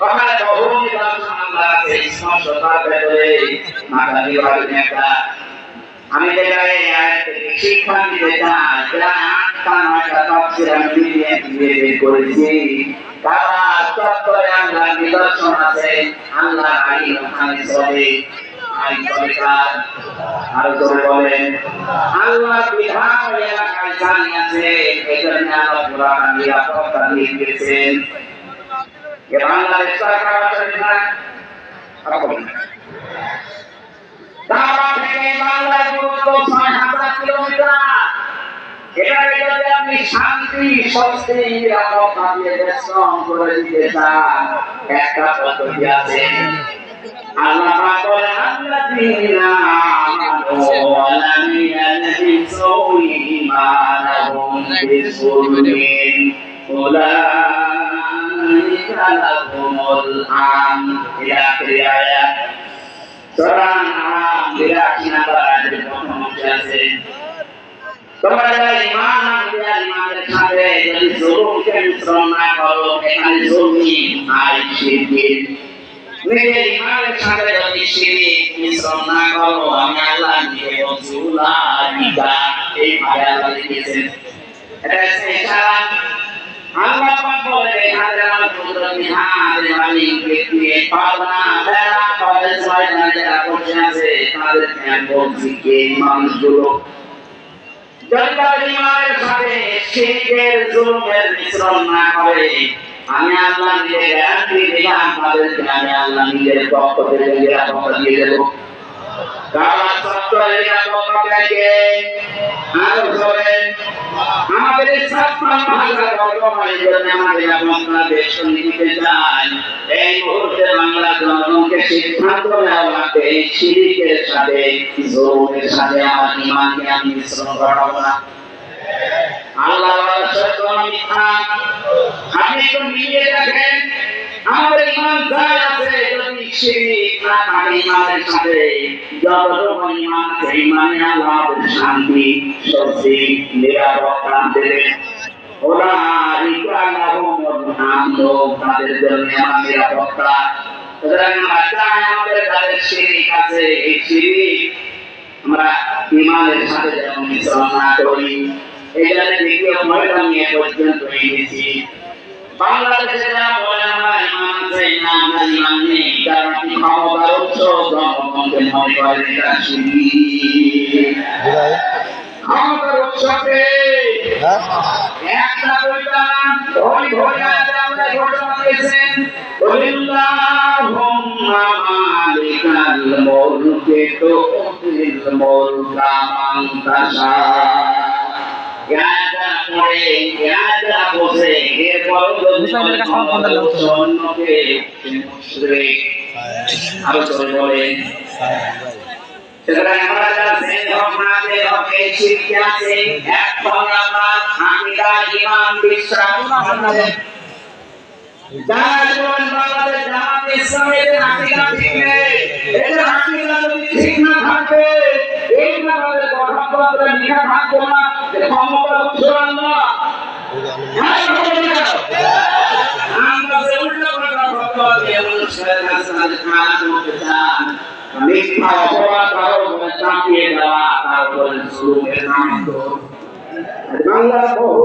ওখানে বহু স্পষ্টতার ভেতরে মাতাজি বাড়িতে একটা আমি যেটাই শিক্ষা দিতে চাই যারা ৮টা ৯টা তাফসীর আমি বের করেছি তারা চত্বরে আল্লাহ নিদর্শন আছে আল্লাহ আইন ওখানে চলে আইন সরকার আর জোরে বলেন আল্লাহ বিধান এলাকায় জানি আছে এজন্য আল্লাহ কোরআন নিরাপত্তা দিয়ে দিয়েছেন এ বাংলাদেশ সরকার আছে না ঢাকা থেকে বাংলার দূরত্ব ৬,০০০ কিলোমিটার এটাকে যদি আপনি শান্তি স্বস্তি নিরাপত্তা দিয়ে বেষ্টন করে দিতে চান একটা পদ্ধতি আছে আল্লাহ পাক বলেন আল্লাযীনা আমানু ওয়া লাম ইয়ালবিসু ঈমানাহুম বিযুলমিন উলাইকা লাহুমুল আমন ইলা আয়াত সূরা আন-নাম ৮২ নম্বর আয়াতের প্রথম অংশে আছে তোমরা যারা ঈমান আনবে ঈমানের সাথে যদি জুলুমকে মিশ্রণ না করো এখানে জুলমি আর শিরক নিজের ঈমানের সাথে যদি শিরক মিশ্রণ না করো আমি আল্লাহ নিজে বলছি উলাইকা এই আয়াত লিখেছেন এটা ইশারা আল্লাহ পাক বলে এখানে আমার কুদরতি হাত আমি দিয়ে পারনা বেলা কলেজ ময়দানে যারা বসে আছে তাদেরকে আমি বলছি কে মানুষগুলো যদি তাদের ঈমানের সাথে শিরকের জুলুমের মিশ্রণ না করে আমি আল্লাহ নিজে গ্যারান্টি দিলাম তাদেরকে আমি আল্লাহ নিজের পক্ষ থেকে নিরাপত্তা দিয়ে দেবো কারণ সত্য নিরাপত্তা থেকে আরো ধরে আমাদের ছাত্র ভাষা বর্তমানে জন্য আমাদের আপনারা দেশ নিতে চান এই মুহূর্তে বাংলা জনগণকে সিদ্ধান্ত নেওয়া লাগবে এই শিরকের সাথে জুলুমের সাথে আমার ঈমানকে আমি মিশ্রণ ঘটাবো না আল্লাহ মিথ্যা আপনি একটু মিলিয়ে দেখেন আমাদের ঈমান যাই আছে যদি শিরক না থাকে ঈমানের সাথে যতটুকু ঈমান আছে ঈমানে আল্লাহ শান্তি স্বস্তি নিরাপত্তা দেবে উলাইকা লাহুমুল আমন তাদের জন্য আমার নিরাপত্তা সুতরাং আমাদের যাদের শিরক আছে এই শিরক আমরা ঈমানের সাথে যেন মিশ্রণ না করি এটা দ্বিতীয় পয়েন্ট নিয়ে পর্যন্ত এনেছি বাংলাদেশে যারা বলে আমরা ঈমান আছে না আমরা ঈমান নেই কারণ কি ক্ষমতার উৎস জনগণকে মনে করে এটা শিরক ক্ষমতার উৎসকে একটা বইটাম ধরি ধরি আমরা ঘোষণা দিয়েছেন কুল্লাহুম্মা মালিকাল মুলকি তুতিল মুলকা মান তাশা ইয়াদা করে ইয়াদা বসে এরপর মুসলমানের কাছে অন্যকে মুশরিক আরো চলে বলে সুতরাং আমরা যারা ধর্মাতে হকে শিরক আছে এখন আমরা আকীদা ঈমান বিশ্বাস আমাদের যারা জীবন বাংলাদেশ জামাত ইসলামের আকীদা ঠিক নেই এই আকীদা যদি ঠিক না থাকে এই ব্যাপারে গঠনতন্ত্রে লেখা থাকবে না যে ক্ষমতা উৎস আল্লাহ আমরা যে উল্টো কথা বলতে অনুষ্ঠানের কাছে খারাপ করতে চান মিথ্যা অপবাদ কারো উপরে চাপিয়ে দেওয়া তারপরে জুলুমের নাম বাংলা বহু